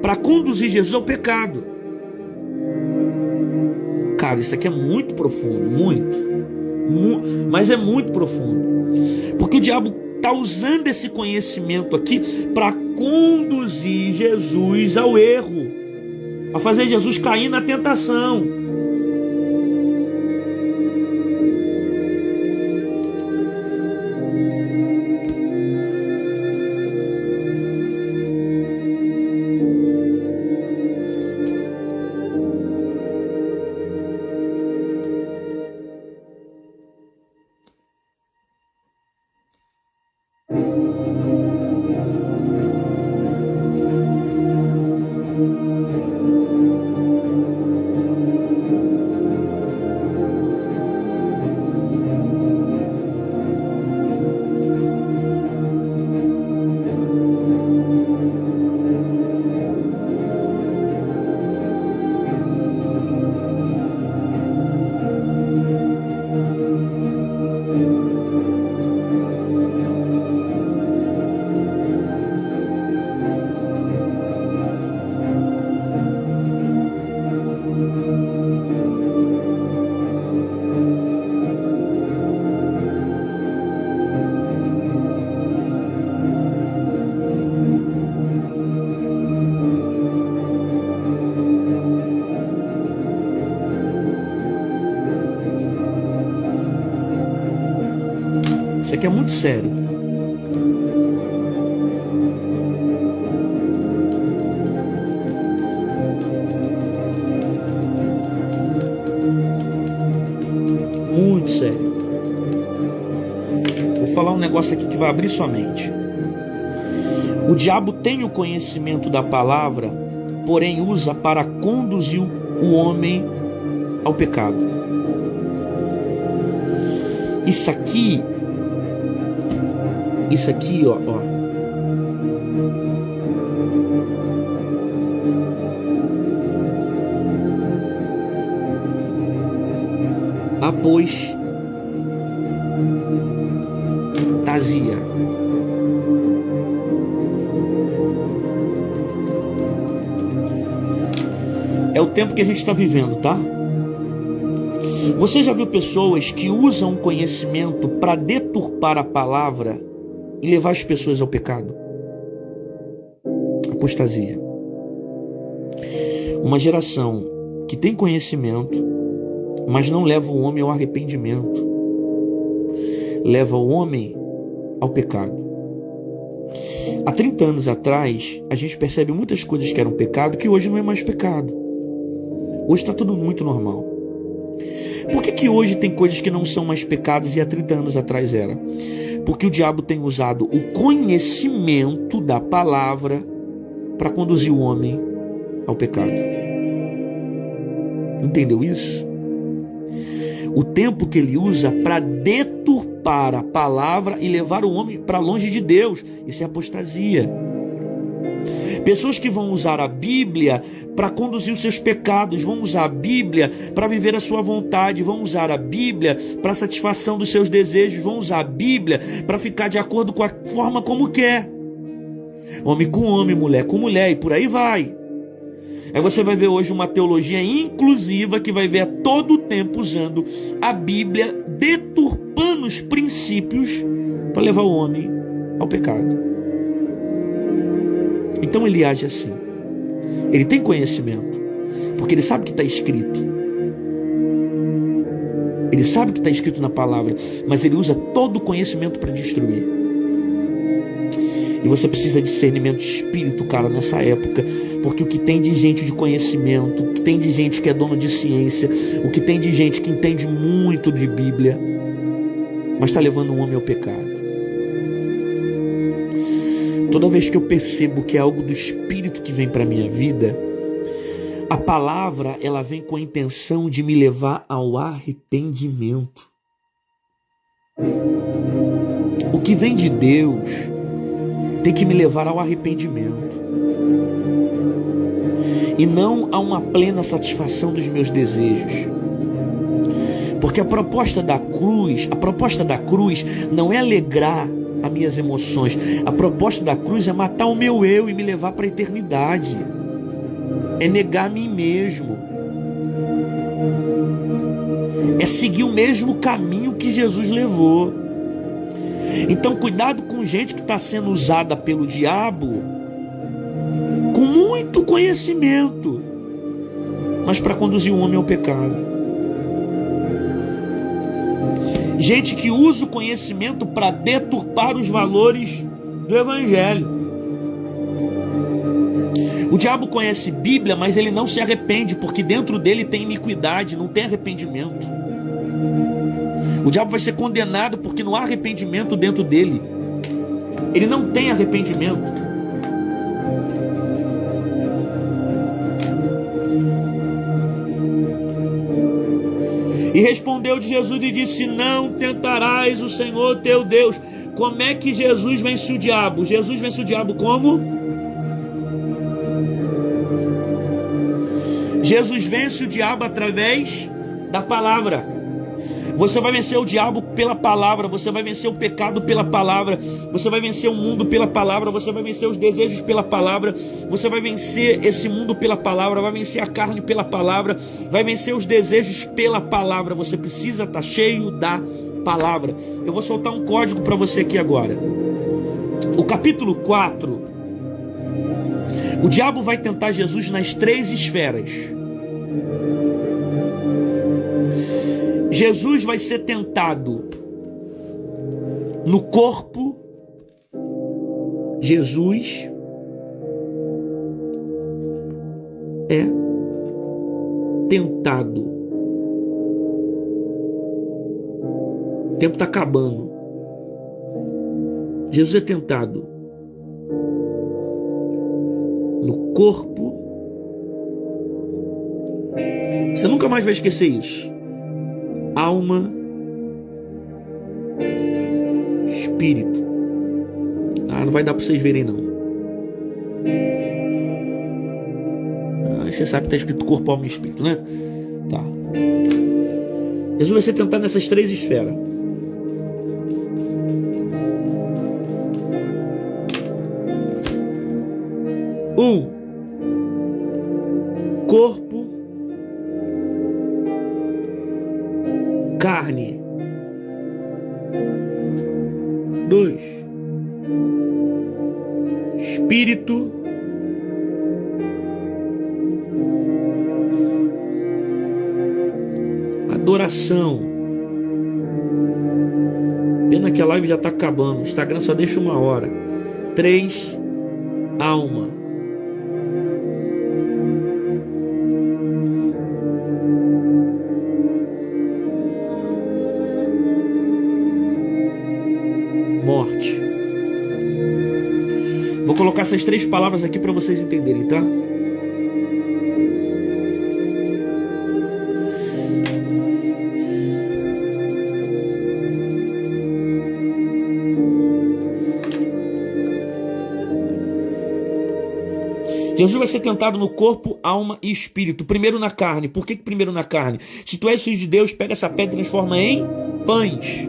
Speaker 1: Para conduzir Jesus ao pecado. Cara, isso aqui é muito profundo, mas é muito profundo, porque o diabo está usando esse conhecimento aqui para conduzir Jesus ao erro, a fazer Jesus cair na tentação. Isso aqui é muito sério. Muito sério. Vou falar um negócio aqui que vai abrir sua mente. O diabo tem o conhecimento da palavra, porém usa para conduzir o homem ao pecado. Isso aqui, ó. Apostasia. É o tempo que a gente está vivendo, tá? Você já viu pessoas que usam o conhecimento para deturpar a palavra e levar as pessoas ao pecado? Apostasia. Uma geração que tem conhecimento, mas não leva o homem ao arrependimento, leva o homem ao pecado. Há 30 anos atrás, a gente percebe muitas coisas que eram pecado, que hoje não é mais pecado. Hoje está tudo muito normal. Por que hoje tem coisas que não são mais pecados e há 30 anos atrás era? Porque o diabo tem usado o conhecimento da palavra para conduzir o homem ao pecado. Entendeu isso? O tempo que ele usa para deturpar a palavra e levar o homem para longe de Deus. Isso é apostasia. Pessoas que vão usar a Bíblia para conduzir os seus pecados, vão usar a Bíblia para viver a sua vontade, vão usar a Bíblia para satisfação dos seus desejos, vão usar a Bíblia para ficar de acordo com a forma como quer. Homem com homem, mulher com mulher, e por aí vai. Aí você vai ver hoje uma teologia inclusiva que vai ver a todo tempo usando a Bíblia, deturpando os princípios para levar o homem ao pecado. Então ele age assim. Ele tem conhecimento, porque ele sabe que está escrito. Ele sabe que está escrito na palavra, mas ele usa todo o conhecimento para destruir. E você precisa de discernimento de espírito, cara, nessa época, porque o que tem de gente de conhecimento, o que tem de gente que é dono de ciência, o que tem de gente que entende muito de Bíblia, mas está levando um homem ao pecado. Toda vez que eu percebo que é algo do Espírito que vem para a minha vida, a palavra, ela vem com a intenção de me levar ao arrependimento. O que vem de Deus tem que me levar ao arrependimento. E não a uma plena satisfação dos meus desejos. Porque a proposta da cruz não é alegrar as minhas emoções. A proposta da cruz é matar o meu eu e me levar para a eternidade. É negar a mim mesmo. É seguir o mesmo caminho que Jesus levou. Então cuidado com gente que está sendo usada pelo diabo com muito conhecimento, mas para conduzir o homem ao pecado. Gente que usa o conhecimento para deturpar os valores do Evangelho. O diabo conhece Bíblia, mas ele não se arrepende, porque dentro dele tem iniquidade, não tem arrependimento. O diabo vai ser condenado porque não há arrependimento dentro dele. Ele não tem arrependimento. E respondeu de Jesus e disse: não tentarás o Senhor teu Deus. Como é que Jesus vence o diabo? Jesus vence o diabo como? Jesus vence o diabo através da palavra. Você vai vencer o diabo pela palavra, você vai vencer o pecado pela palavra, você vai vencer o mundo pela palavra, você vai vencer os desejos pela palavra, você vai vencer esse mundo pela palavra, vai vencer a carne pela palavra, vai vencer os desejos pela palavra. Você precisa estar cheio da palavra. Eu vou soltar um código para você aqui agora. O capítulo 4, o diabo vai tentar Jesus nas 3 esferas. Jesus vai ser tentado No corpo, Jesus é tentado. O tempo está acabando. Jesus é tentado no corpo. Você nunca mais vai esquecer isso. Alma, espírito. Não vai dar para vocês verem, não. Você sabe que está escrito corpo, alma e espírito, né? Tá. Jesus vai ser tentado nessas 3 esferas. Corpo, carne. 2, espírito, adoração. Pena que a live já está acabando. O Instagram só deixa 1 hora. 3, alma. Morte. Vou colocar essas 3 palavras aqui para vocês entenderem, tá? Jesus vai ser tentado no corpo, alma e espírito. Primeiro na carne. Por que primeiro na carne? Se tu és filho de Deus, pega essa pedra e transforma em pães.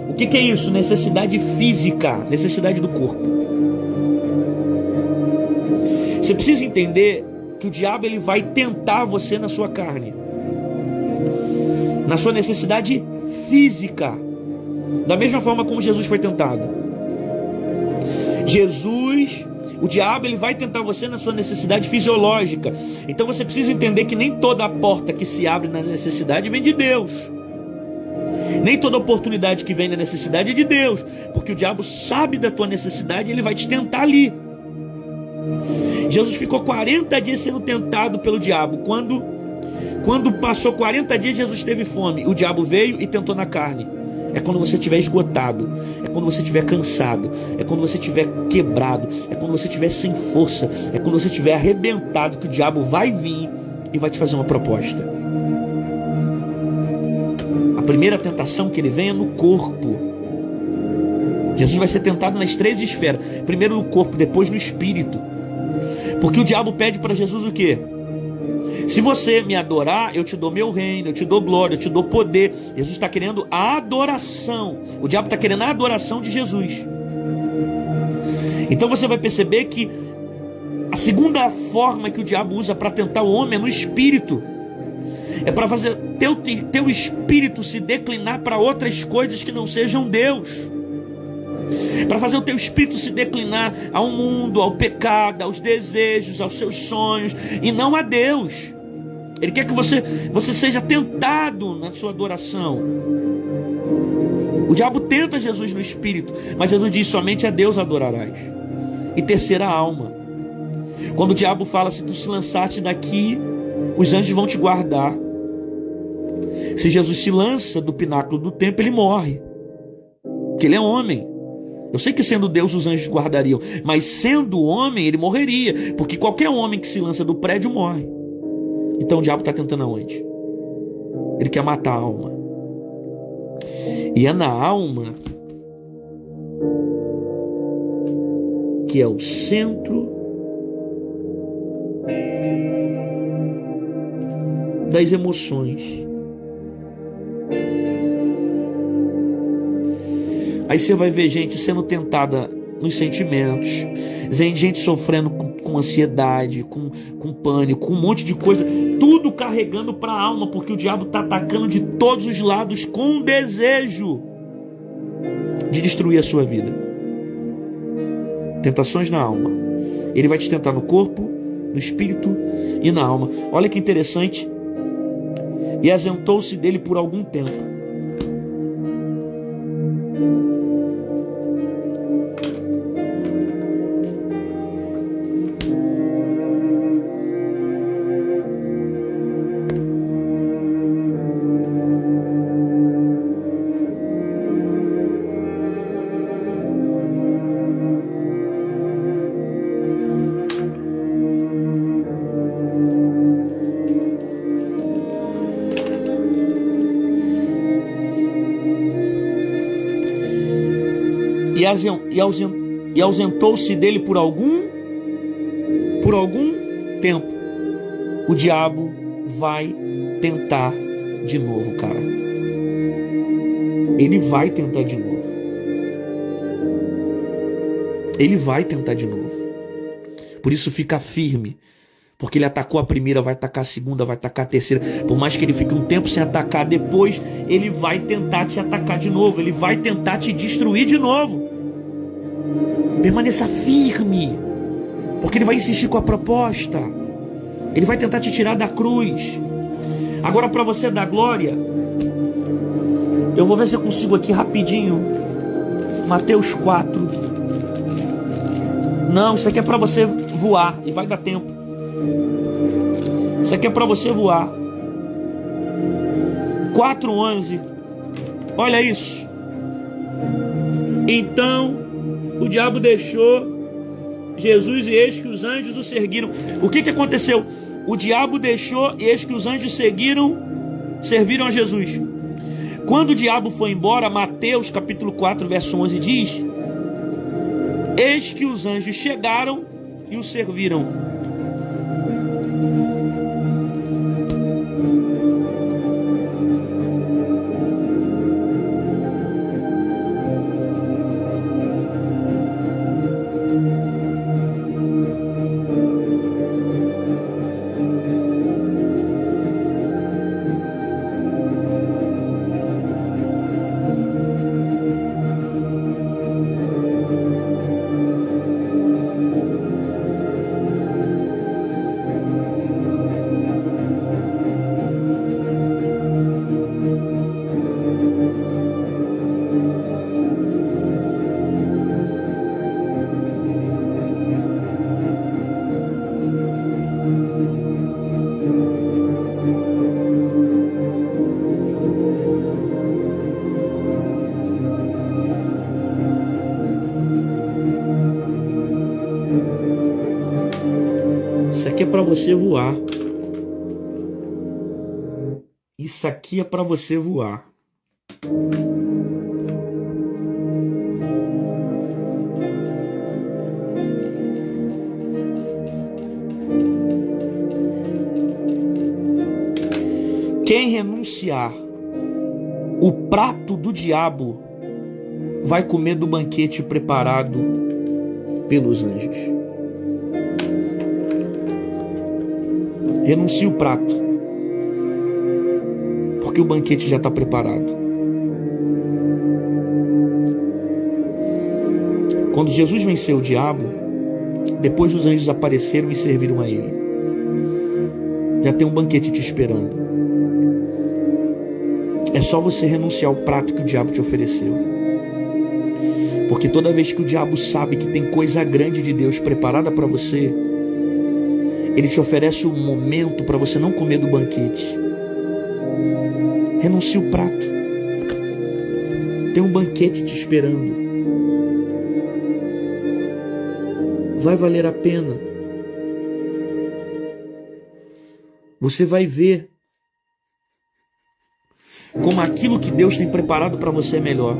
Speaker 1: O que é isso? Necessidade física, necessidade do corpo. Você precisa entender que o diabo ele vai tentar você na sua carne, na sua necessidade física, da mesma forma como Jesus foi tentado. O diabo ele vai tentar você na sua necessidade fisiológica. Então você precisa entender que nem toda a porta que se abre na necessidade vem de Deus. Nem toda oportunidade que vem na necessidade é de Deus, porque o diabo sabe da tua necessidade e ele vai te tentar ali. Jesus ficou 40 dias sendo tentado pelo diabo. Quando passou 40 dias, Jesus teve fome. O diabo veio e tentou na carne. É quando você estiver esgotado, é quando você estiver cansado, é quando você estiver quebrado, é quando você estiver sem força, é quando você estiver arrebentado, que o diabo vai vir e vai te fazer uma proposta. A primeira tentação que ele vem é no corpo. Jesus vai ser tentado nas 3 esferas. Primeiro no corpo, depois no espírito. Porque o diabo pede para Jesus o quê? Se você me adorar, eu te dou meu reino, eu te dou glória, eu te dou poder. Jesus está querendo a adoração. O diabo está querendo a adoração de Jesus. Então você vai perceber que a segunda forma que o diabo usa para tentar o homem é no espírito. É para fazer teu espírito se declinar para outras coisas que não sejam Deus. Para fazer o teu espírito se declinar ao mundo, ao pecado, aos desejos, aos seus sonhos, e não a Deus. Ele quer que você seja tentado na sua adoração. O diabo tenta Jesus no espírito, mas Jesus diz: somente a Deus adorarás. E terceira, a alma. Quando o diabo fala: se tu se lançaste daqui, os anjos vão te guardar. Se Jesus se lança do pináculo do templo, ele morre, porque ele é homem. Eu sei que sendo Deus os anjos guardariam, mas sendo homem ele morreria, porque qualquer homem que se lança do prédio morre. Então o diabo está tentando aonde? Ele quer matar a alma. E é na alma que é o centro das emoções. Aí você vai ver gente sendo tentada nos sentimentos, gente sofrendo com ansiedade, com pânico, com um monte de coisa, tudo carregando para a alma, porque o diabo está atacando de todos os lados com o desejo de destruir a sua vida. Tentações na alma. Ele vai te tentar no corpo, no espírito e na alma. Olha que interessante. E ausentou-se dele por algum tempo. e ausentou-se dele por algum tempo. O diabo vai tentar de novo, cara. Ele vai tentar de novo. Ele vai tentar de novo. Por isso fica firme. Porque ele atacou a primeira, vai atacar a segunda, vai atacar a terceira. Por mais que ele fique um tempo sem atacar, depois ele vai tentar te atacar de novo. Ele vai tentar te destruir de novo. Permaneça firme. Porque ele vai insistir com a proposta. Ele vai tentar te tirar da cruz. Agora, para você dar glória, eu vou ver se eu consigo aqui rapidinho. Mateus 4. Não, isso aqui é para você voar e vai dar tempo. Isso aqui é para você voar. 4:11. Olha isso. Então o diabo deixou Jesus e eis que os anjos o seguiram. O que aconteceu? O diabo deixou e eis que os anjos serviram a Jesus. Quando o diabo foi embora, Mateus capítulo 4 verso 11 diz: eis que os anjos chegaram e o serviram. Isso aqui é para você voar. Isso aqui é para você voar. Quem renunciar o prato do diabo vai comer do banquete preparado pelos anjos. Renuncie o prato, porque o banquete já está preparado. Quando Jesus venceu o diabo, depois os anjos apareceram e serviram a ele. Já tem um banquete te esperando. É só você renunciar ao prato que o diabo te ofereceu. Porque toda vez que o diabo sabe que tem coisa grande de Deus preparada para você, ele te oferece um momento para você não comer do banquete. Renuncie o prato. Tem um banquete te esperando. Vai valer a pena. Você vai ver como aquilo que Deus tem preparado para você é melhor.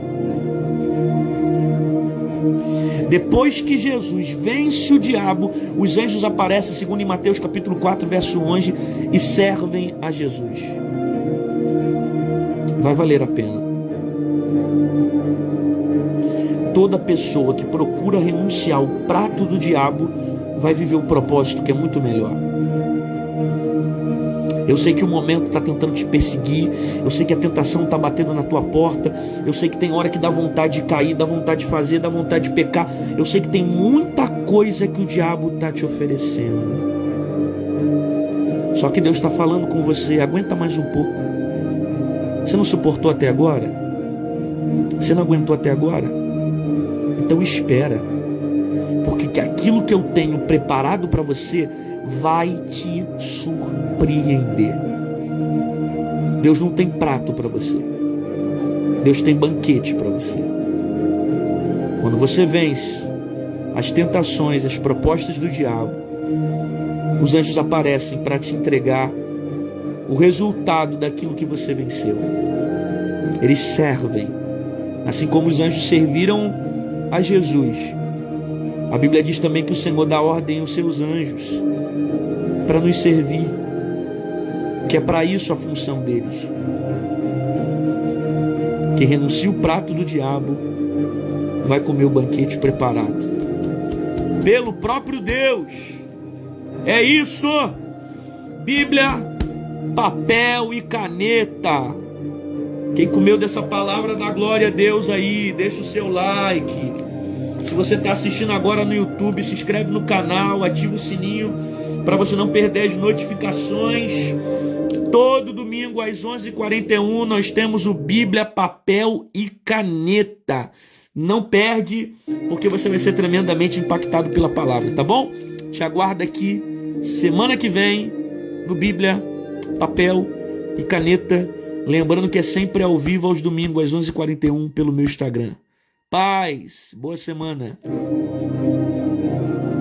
Speaker 1: Depois que Jesus vence o diabo, os anjos aparecem, segundo em Mateus capítulo 4, verso 11, e servem a Jesus. Vai valer a pena. Toda pessoa que procura renunciar ao prato do diabo vai viver o propósito que é muito melhor. Eu sei que o momento está tentando te perseguir. Eu sei que a tentação está batendo na tua porta. Eu sei que tem hora que dá vontade de cair, dá vontade de fazer, dá vontade de pecar. Eu sei que tem muita coisa que o diabo está te oferecendo. Só que Deus está falando com você. Aguenta mais um pouco. Você não suportou até agora? Você não aguentou até agora? Então espera. Porque aquilo que eu tenho preparado para você vai te surpreender. Deus não tem prato para você. Deus tem banquete para você. Quando você vence as tentações, as propostas do diabo, os anjos aparecem para te entregar o resultado daquilo que você venceu. Eles servem, assim como os anjos serviram a Jesus, a Bíblia diz também que o Senhor dá ordem aos seus anjos para nos servir, que é para isso a função deles. Quem renuncia o prato do diabo vai comer o banquete preparado pelo próprio Deus. É isso. Bíblia, papel e caneta. Quem comeu dessa palavra, dá glória a Deus aí, deixa o seu like. Se você está assistindo agora no YouTube, se inscreve no canal, ativa o sininho para você não perder as notificações. Todo domingo às 11h41 nós temos o Bíblia, papel e caneta. Não perde, porque você vai ser tremendamente impactado pela palavra, tá bom? Te aguardo aqui semana que vem no Bíblia, papel e caneta. Lembrando que é sempre ao vivo aos domingos às 11h41 pelo meu Instagram. Paz, boa semana.